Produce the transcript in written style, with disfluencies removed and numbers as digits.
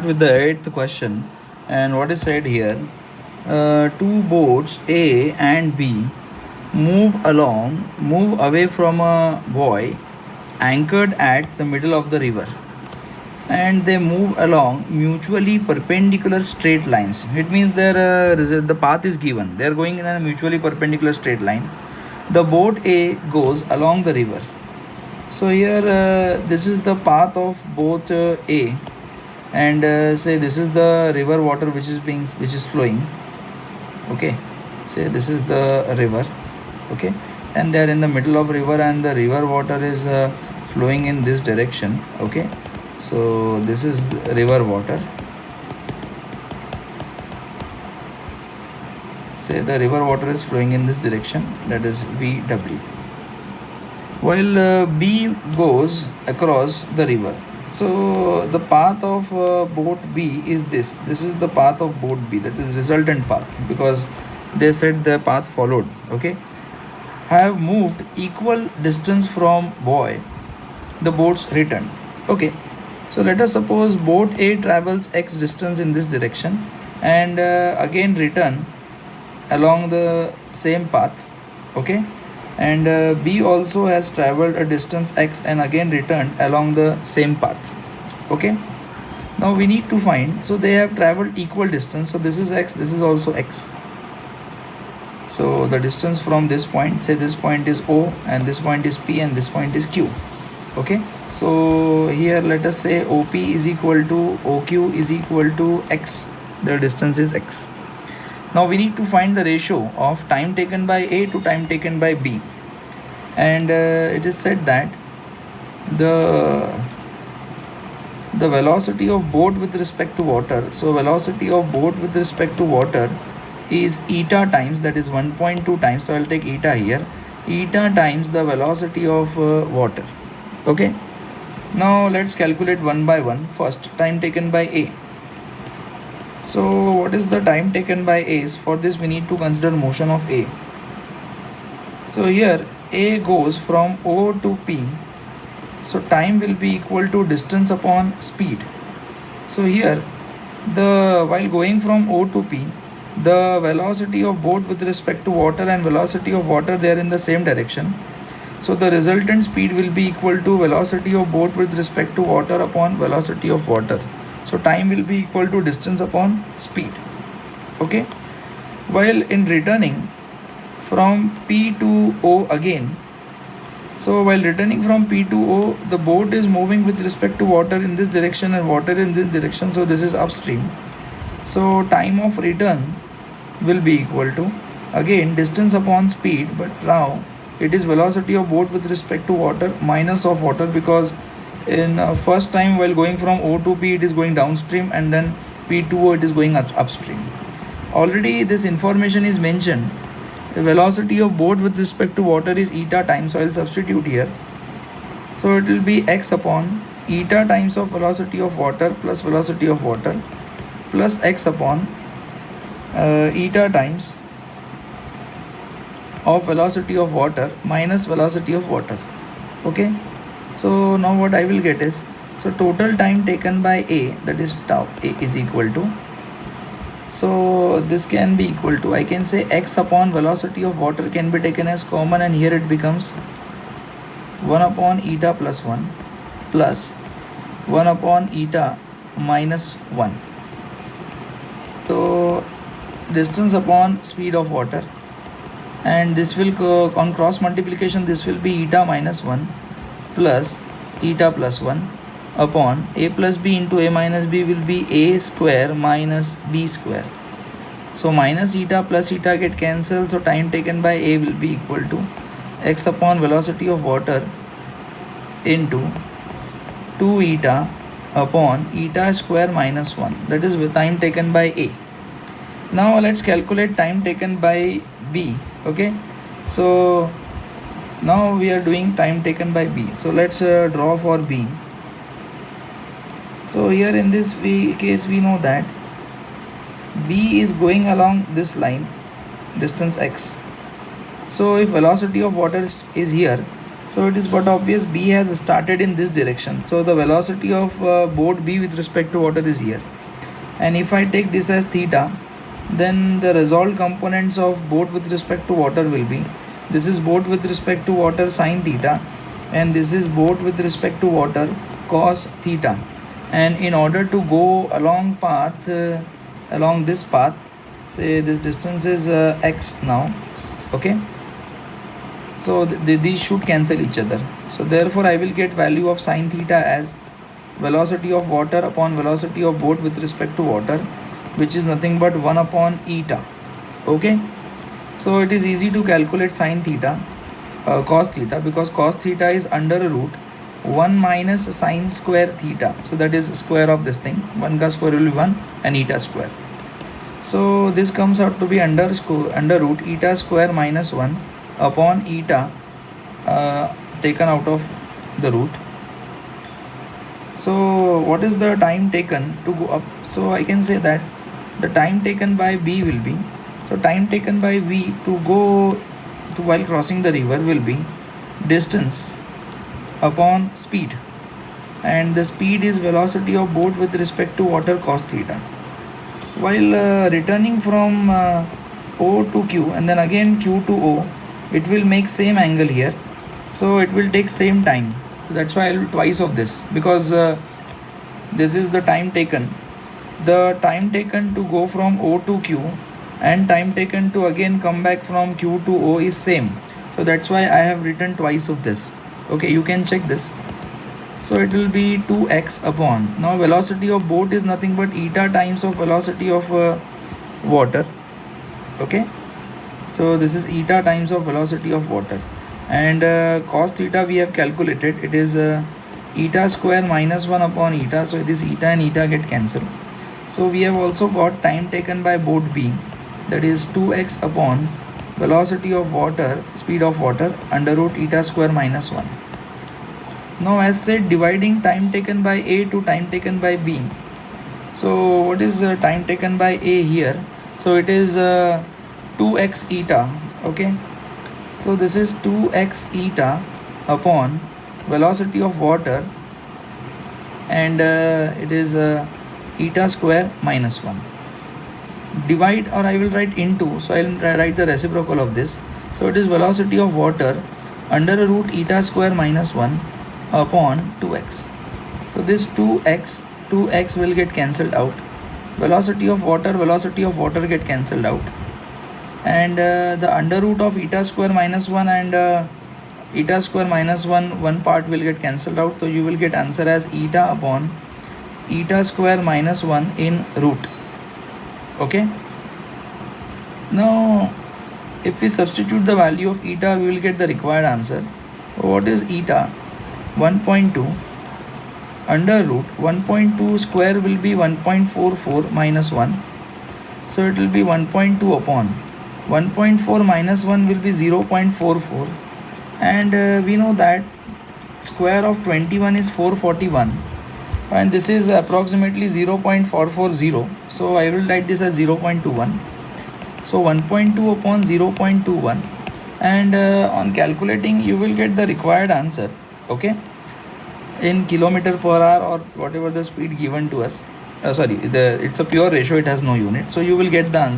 With the eighth question, and what is said here, two boats A and B move away from a buoy anchored at the middle of the river, and they move along mutually perpendicular straight lines. It means the path is given, they are going in a mutually perpendicular straight line. The boat A goes along the river. So here this is the path of both A, and say this is the river water which is flowing. Okay, say this is the river. Okay, and they are in the middle of river, and the river water is flowing in this direction. Okay, so this is river water. Say the river water is flowing in this direction, that is VW, while B goes across the river. So the path of boat B is this. This is the path of boat B, that is resultant path, because they said the path followed. Okay, have moved equal distance from buoy, the boats returned. Okay, so let us suppose boat A travels x distance in this direction, and again return along the same path. Okay, and B also has traveled a distance x and again returned along the same path. Okay, now we need to find, so they have traveled equal distance, so this is x, this is also x. So the distance from this point, say this point is O, and this point is P, and this point is Q. Okay, so here let us say OP is equal to OQ is equal to x, the distance is x. Now we need to find the ratio of time taken by A to time taken by B, and it is said that the velocity of boat with respect to water, so velocity of boat with respect to water is eta times, that is 1.2 times, so I'll take eta here, eta times the velocity of water. Okay, now let's calculate one by one. First, time taken by A. So what is the time taken by A? For this we need to consider motion of A. So here A goes from O to P, so time will be equal to distance upon speed. So here while going from O to P, the velocity of boat with respect to water and velocity of water, they are in the same direction. So the resultant speed will be equal to velocity of boat with respect to water upon velocity of water. So time will be equal to distance upon speed. Okay, while in returning from P to O again, so while returning from P to O, the boat is moving with respect to water in this direction and water in this direction, so this is upstream. So time of return will be equal to, again, distance upon speed, but now it is velocity of boat with respect to water minus of water, because in first time while going from O to P it is going downstream, and then P to O it is going upstream. Already this information is mentioned. The velocity of boat with respect to water is eta times, so I will substitute here. So it will be x upon eta times of velocity of water plus velocity of water plus x upon eta times of velocity of water minus velocity of water. Okay, so now what I will get is, so total time taken by A, that is tau A, is equal to, so this can be equal to, I can say x upon velocity of water can be taken as common, and here it becomes 1 upon eta plus 1 plus 1 upon eta minus 1. So distance upon speed of water, and this will go on cross multiplication, this will be eta minus 1 plus eta plus 1 upon A plus B into A minus B will be A square minus B square. So minus eta plus eta get cancelled, so time taken by A will be equal to x upon velocity of water into 2 eta upon eta square minus 1, that is with time taken by A. Now let's calculate time taken by B. Okay, so now we are doing time taken by B. So let's draw for B. So here in this case we know that B is going along this line, distance x. So if velocity of water is here, So it is but obvious B has started in this direction. So the velocity of boat B with respect to water is here. And if I take this as theta, then the resolved components of boat with respect to water will be, this is boat with respect to water sine theta, and this is boat with respect to water cos theta. And in order to go along path, along this path, say this distance is x now, okay, so these should cancel each other. So therefore I will get value of sine theta as velocity of water upon velocity of boat with respect to water, which is nothing but 1 upon eta. Okay, so it is easy to calculate sine theta, cos theta, because cos theta is under root 1 minus sine square theta. So that is square of this thing, 1 ka square will be 1 and eta square. So this comes out to be under root eta square minus 1 upon eta taken out of the root. So what is the time taken to go up? So I can say that the time taken by B will be, so time taken by V to go to while crossing the river will be distance upon speed, and the speed is velocity of boat with respect to water cos theta. While returning from O to Q and then again Q to O, it will make same angle here, so it will take same time. That's why I will twice of this, because this is the time taken. The time taken to go from O to Q and time taken to again come back from Q to O is same. So that's why I have written twice of this. Okay, you can check this. So it will be 2x upon, now velocity of boat is nothing but eta times of velocity of water. Okay, so this is eta times of velocity of water, and cos theta we have calculated, it is eta square minus 1 upon eta. So this eta and eta get cancelled. So we have also got time taken by boat B, that is 2x upon velocity of water, speed of water, under root eta square minus 1. Now as said, dividing time taken by A to time taken by B. So what is time taken by A here? So it is 2x eta. Okay, so this is 2x eta upon velocity of water, and it is eta square minus 1. Divide, or I will write into, so I will write the reciprocal of this. So it is velocity of water under root eta square minus 1 upon 2x. So this 2x will get cancelled out. Velocity of water get cancelled out, and the under root of eta square minus 1 and eta square minus 1, one part will get cancelled out. So you will get answer as eta upon eta square minus 1 in root. Okay, now if we substitute the value of eta, we will get the required answer. What is eta? 1.2 under root 1.2 square will be 1.44 minus 1. So it will be 1.2 upon 1.4 minus 1 will be 0.44, and we know that square of 21 is 441, and this is approximately 0.440. So I will write this as 0.21. So 1.2 upon 0.21, and on calculating you will get the required answer. Okay, in kilometer per hour or whatever the speed given to us. Sorry, it's a pure ratio, it has no unit. So you will get the answer.